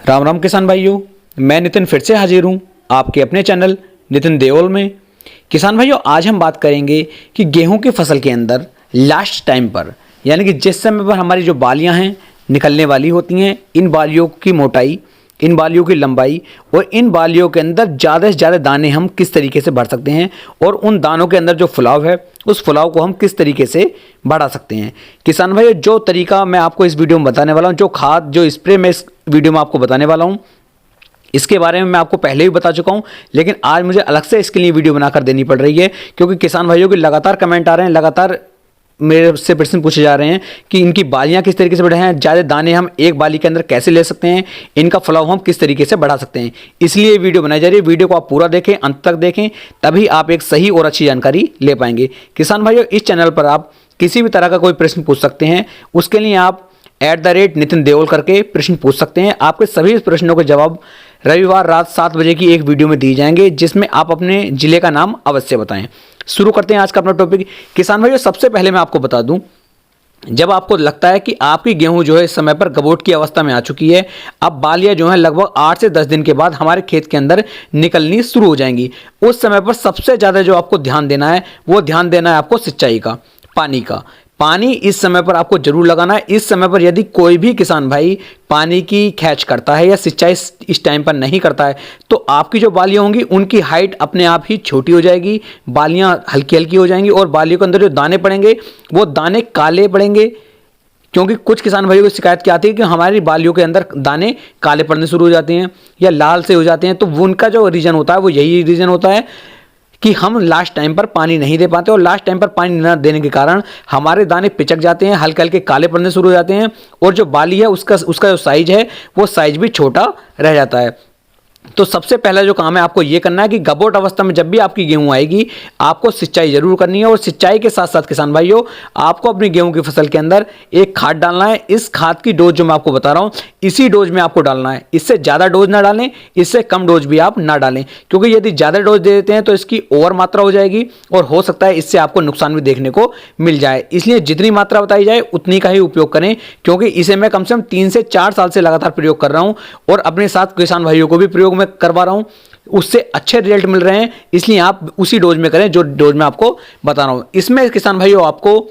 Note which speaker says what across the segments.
Speaker 1: राम राम किसान भाइयों, मैं नितिन फिर से हाजिर हूँ आपके अपने चैनल नितिन देओल में। किसान भाइयों, आज हम बात करेंगे कि गेहूं की फसल के अंदर लास्ट टाइम पर, यानी कि जिस समय पर हमारी जो बालियां हैं निकलने वाली होती हैं, इन बालियों की मोटाई, इन बालियों की लंबाई और इन बालियों के अंदर ज़्यादा से ज़्यादा दाने हम किस तरीके से भर सकते हैं और उन दानों के अंदर जो फुलाव है उस फुलाव को हम किस तरीके से बढ़ा सकते हैं। किसान भाई, जो तरीका मैं आपको इस वीडियो में बताने वाला हूं, जो खाद, जो स्प्रे मैं इस वीडियो में आपको बताने वाला हूं, इसके बारे में मैं आपको पहले भी बता चुका हूं, लेकिन आज मुझे अलग से इसके लिए वीडियो बनाकर देनी पड़ रही है क्योंकि किसान भाइयों के लगातार कमेंट आ रहे हैं, लगातार मेरे से प्रश्न पूछे जा रहे हैं कि इनकी बालियां किस तरीके से बढ़े हैं, ज़्यादा दाने हम एक बाली के अंदर कैसे ले सकते हैं, इनका फुलाव हम किस तरीके से बढ़ा सकते हैं। इसलिए ये वीडियो बनाई जा रही है। वीडियो को आप पूरा देखें, अंत तक देखें, तभी आप एक सही और अच्छी जानकारी ले पाएंगे। किसान भाइयों, इस चैनल पर आप किसी भी तरह का कोई प्रश्न पूछ सकते हैं। उसके लिए आप @नितिन देओल करके प्रश्न पूछ सकते हैं। आपके सभी प्रश्नों के जवाब रविवार रात 7 बजे की एक वीडियो में दिए जाएंगे, जिसमें आप अपने जिले का नाम अवश्य बताएं। शुरू करते हैं आज का अपना टॉपिक। किसान भाइयों, सबसे पहले मैं आपको बता दूं, जब आपको लगता है कि आपकी गेहूं जो है इस समय पर गबोट की अवस्था में आ चुकी है, अब बालियां जो है लगभग 8 से 10 दिन के बाद हमारे खेत के अंदर निकलनी शुरू हो जाएंगी, उस समय पर सबसे ज़्यादा जो आपको ध्यान देना है वो ध्यान देना है आपको सिंचाई का, पानी का। पानी इस समय पर आपको जरूर लगाना है। इस समय पर यदि कोई भी किसान भाई पानी की खैच करता है या सिंचाई इस टाइम पर नहीं करता है, तो आपकी जो बालियां होंगी उनकी हाइट अपने आप ही छोटी हो जाएगी, बालियां हल्की हल्की हो जाएंगी और बालियों के अंदर जो दाने पड़ेंगे वो दाने काले पड़ेंगे। क्योंकि कुछ किसान भाइयों को शिकायत क्या आती है कि हमारी बालियों के अंदर दाने काले पड़ने शुरू हो जाते हैं या लाल से हो जाते हैं, तो उनका जो रीज़न होता है वो यही रीज़न होता है कि हम लास्ट टाइम पर पानी नहीं दे पाते और लास्ट टाइम पर पानी न देने के कारण हमारे दाने पिचक जाते हैं, हल्के हल्के काले पड़ने शुरू हो जाते हैं और जो बाली है उसका जो साइज है वो साइज भी छोटा रह जाता है। तो सबसे पहला जो काम है आपको ये करना है कि गबोट अवस्था में जब भी आपकी गेहूं आएगी, आपको सिंचाई जरूर करनी है और सिंचाई के साथ साथ किसान भाइयों, आपको अपनी गेहूं की फसल के अंदर एक खाद डालना है। इस खाद की डोज जो मैं आपको बता रहा हूं, इसी डोज में आपको डालना है। इससे ज़्यादा डोज ना डालें, इससे कम डोज भी आप ना डालें, क्योंकि यदि ज़्यादा डोज दे देते हैं तो इसकी ओवर मात्रा हो जाएगी और हो सकता है इससे आपको नुकसान भी देखने को मिल जाए। इसलिए जितनी मात्रा बताई जाए उतनी का ही उपयोग करें, क्योंकि इसे मैं कम से कम 3 से 4 साल से लगातार प्रयोग कर रहा हूं और अपने साथ किसान भाइयों को भी प्रयोग में करवा रहा हूं, उससे अच्छे रिजल्ट मिल रहे हैं। इसलिए आप उसी डोज में करें जो डोज मैं आपको बता रहा हूं। इसमें किसान भाइयों आपको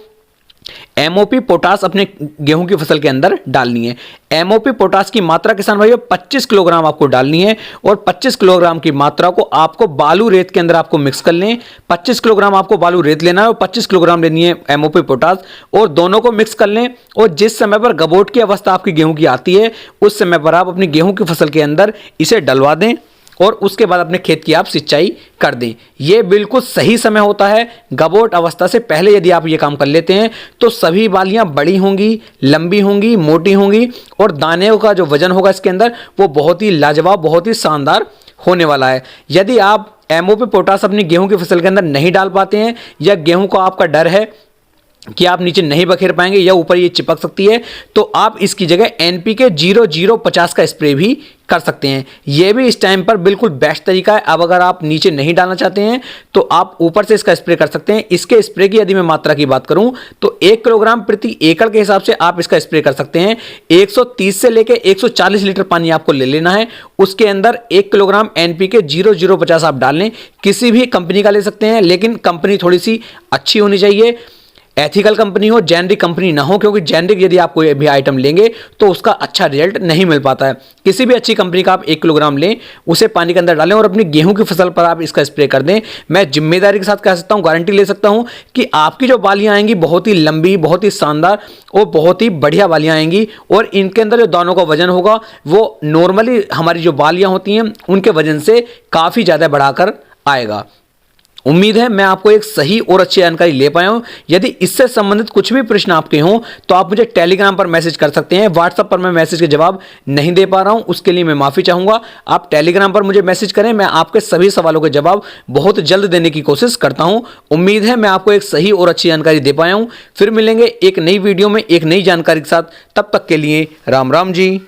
Speaker 1: एमओपी पोटास अपने गेहूं की फसल के अंदर डालनी है। एमओपी पोटास की मात्रा किसान भाइयों 25 किलोग्राम आपको डालनी है और 25 किलोग्राम की मात्रा को आपको बालू रेत के अंदर आपको मिक्स कर लें। 25 किलोग्राम आपको बालू रेत लेना है और 25 किलोग्राम लेनी है एमओपी पोटास और दोनों को मिक्स कर लें। और जिस समय पर गबोट की अवस्था आपकी गेहूं की आती है, उस समय पर आप अपनी गेहूं की फसल के अंदर इसे डलवा दें और उसके बाद अपने खेत की आप सिंचाई कर दें। यह बिल्कुल सही समय होता है। गबोट अवस्था से पहले यदि आप ये काम कर लेते हैं तो सभी बालियां बड़ी होंगी, लंबी होंगी, मोटी होंगी और दाने का जो वजन होगा इसके अंदर वो बहुत ही लाजवाब, बहुत ही शानदार होने वाला है। यदि आप एमओपी पोटास अपनी गेहूं की फसल के अंदर नहीं डाल पाते हैं या गेहूं को आपका डर है कि आप नीचे नहीं बखेर पाएंगे या ऊपर ये चिपक सकती है, तो आप इसकी जगह NPK 0050 का स्प्रे भी कर सकते हैं। यह भी इस टाइम पर बिल्कुल बेस्ट तरीका है। अब अगर आप नीचे नहीं डालना चाहते हैं तो आप ऊपर से इसका स्प्रे कर सकते हैं। इसके स्प्रे की यदि मैं मात्रा की बात करूं तो 1 किलोग्राम प्रति एकड़ के हिसाब से आप इसका स्प्रे कर सकते हैं। 130 से लेकर 140 लीटर पानी आपको ले लेना है, उसके अंदर 1 किलोग्राम NPK 0050 आप डाल लें। किसी भी कंपनी का ले सकते हैं, लेकिन कंपनी थोड़ी सी अच्छी होनी चाहिए, एथिकल कंपनी हो, जेनरिक कंपनी ना हो, क्योंकि जेनरिक यदि आप कोई भी आइटम लेंगे तो उसका अच्छा रिजल्ट नहीं मिल पाता है। किसी भी अच्छी कंपनी का आप 1 किलोग्राम लें, उसे पानी के अंदर डालें और अपनी गेहूं की फसल पर आप इसका स्प्रे कर दें। मैं जिम्मेदारी के साथ कह सकता हूं, गारंटी ले सकता हूं कि आपकी जो बालियां आएंगी बहुत ही लंबी, बहुत ही शानदार और बहुत ही बढ़िया बालियां आएंगी और इनके अंदर जो दानों का वजन होगा वो नॉर्मली हमारी जो बालियां होती हैं उनके वजन से काफ़ी ज़्यादा बढ़ाकर आएगा। उम्मीद है मैं आपको एक सही और अच्छी जानकारी ले पाया हूं। यदि इससे संबंधित कुछ भी प्रश्न आपके हों तो आप मुझे टेलीग्राम पर मैसेज कर सकते हैं। व्हाट्सएप पर मैं मैसेज के जवाब नहीं दे पा रहा हूं, उसके लिए मैं माफ़ी चाहूँगा। आप टेलीग्राम पर मुझे मैसेज करें, मैं आपके सभी सवालों के जवाब बहुत जल्द देने की कोशिश करता हूँ। उम्मीद है मैं आपको एक सही और अच्छी जानकारी दे पाया हूँ। फिर मिलेंगे एक नई वीडियो में एक नई जानकारी के साथ। तब तक के लिए राम राम जी।